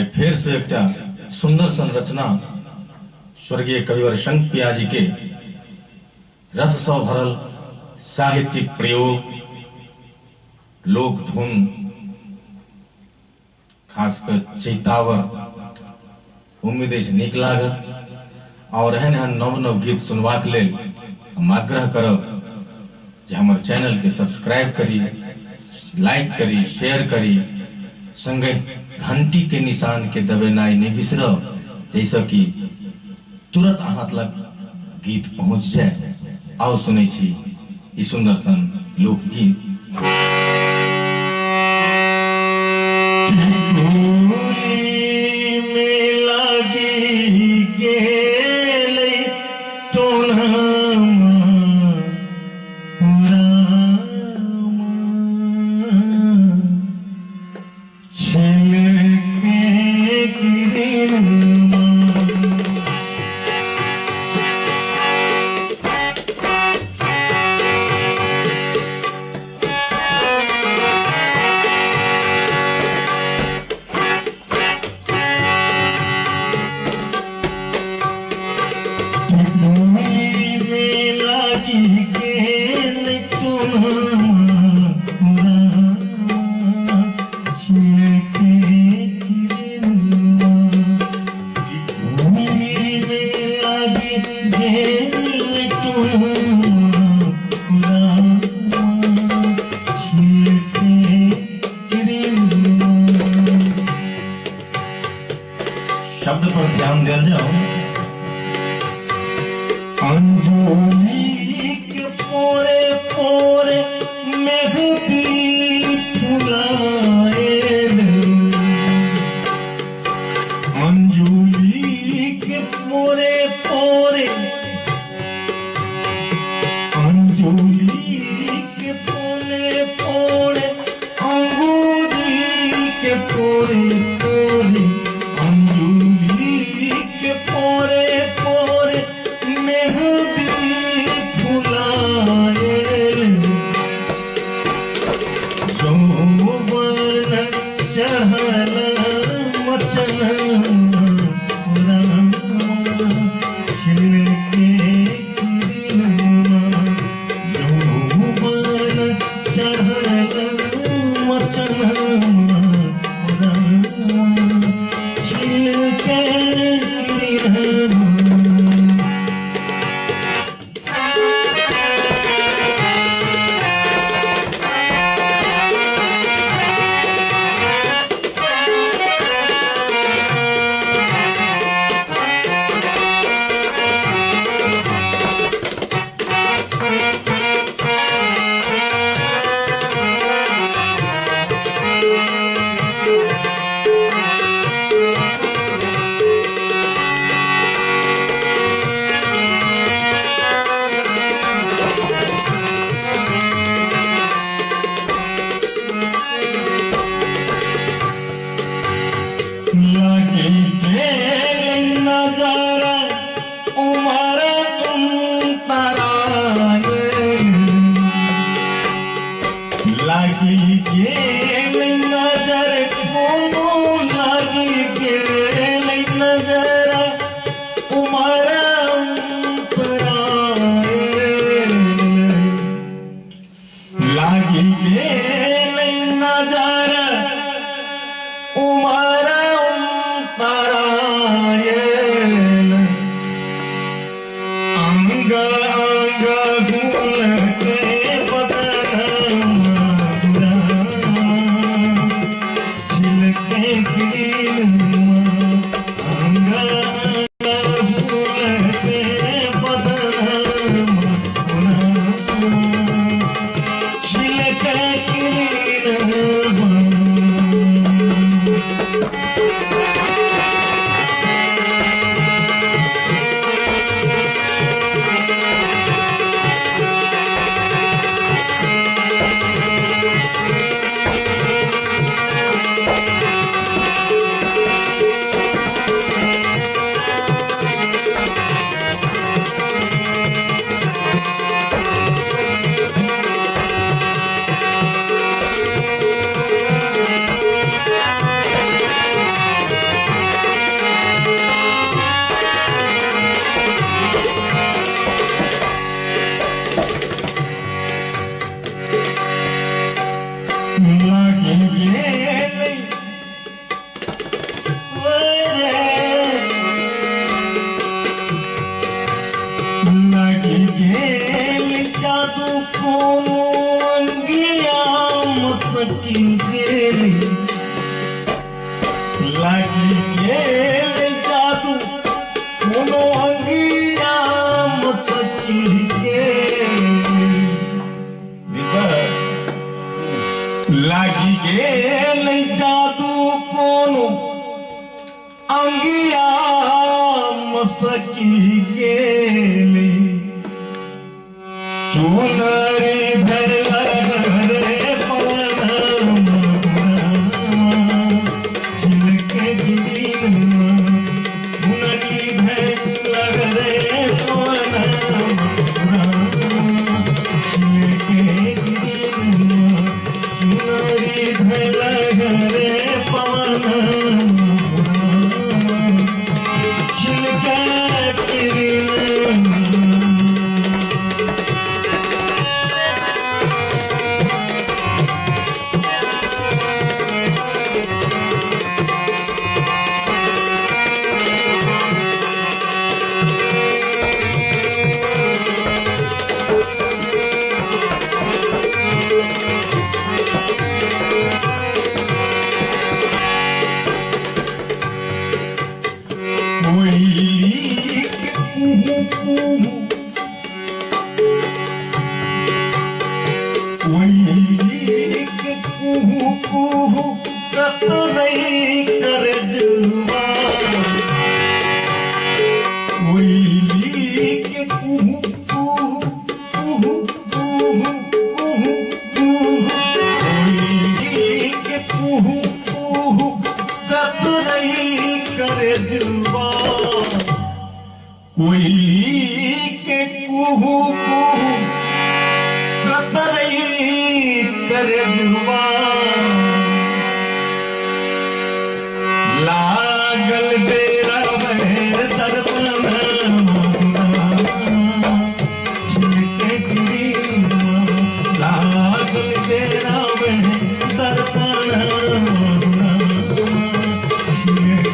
आई फिर से एक सुंदर संरचना स्वर्गीय कविवर शंख पियाजी के रस सौ भरल साहित्यिक प्रयोग लोक धुन खासकर चैतावर उम्मीद नीक लागत और एहन एहन नव नव गीत सुनवाक लेल हम आग्रह करब जे हमर चैनल के सब्सक्राइब करी, लाइक करी, शेयर करी, संगे घंटी के निशान के दबेनाई नहीं बिसरब, जैसा कि तुरंत अहाँ तक गीत पहुंच जाए। आओ सुनै छी ई सुंदर सन लोकगीत। शब्द पर ध्यान दिया जाओ। अंजलि के पोरे पोरे मेहंदी फुलाए, अंजलि के पोरे पोरे, अंजलि के पोरे पोरे, अंगूरी के पोरे पोरे, पोरे पोरे मेहंदी फुलाए, यौवन चढ़ल मचन छिलके गिरना, यौवन चढ़ल मचन छिलके लागी के नजर को लागी के नजर उमरा लागी के नजर उमरा अंग अंग भूल के बदन सुनो अंगिया मस्की के लागी गेल जादू कोनो अंगिया मस्की गेल चुनरी भैला रे पवन छिलके गिरी चुनरी भैला रे पवन छिलके गिरी चुनरी भैला रे पवन छिलके गिरी कोयली के कुहू कुहू कतरई करे जुआ लागल बेरा में दर्पण छिलके गिरी लागल बेरा में दर्पण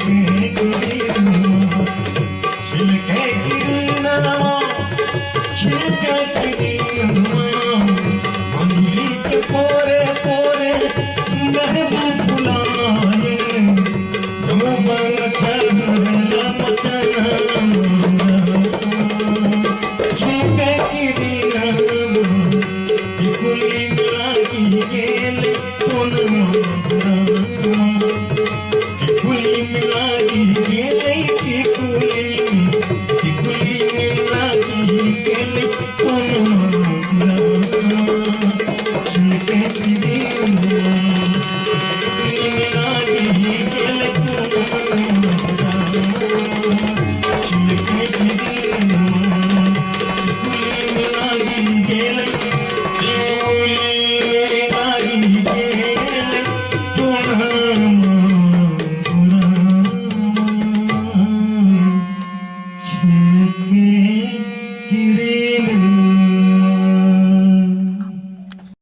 छिलके गिरी छिलके अंगुली के पोरे पोरे महबूब बुलाए जुबान छलना मचना छिलके गिरी टिकुली मिलाई गेल सोन टिकुली मिलाई गेल टिकुली मिलाई गेल सोन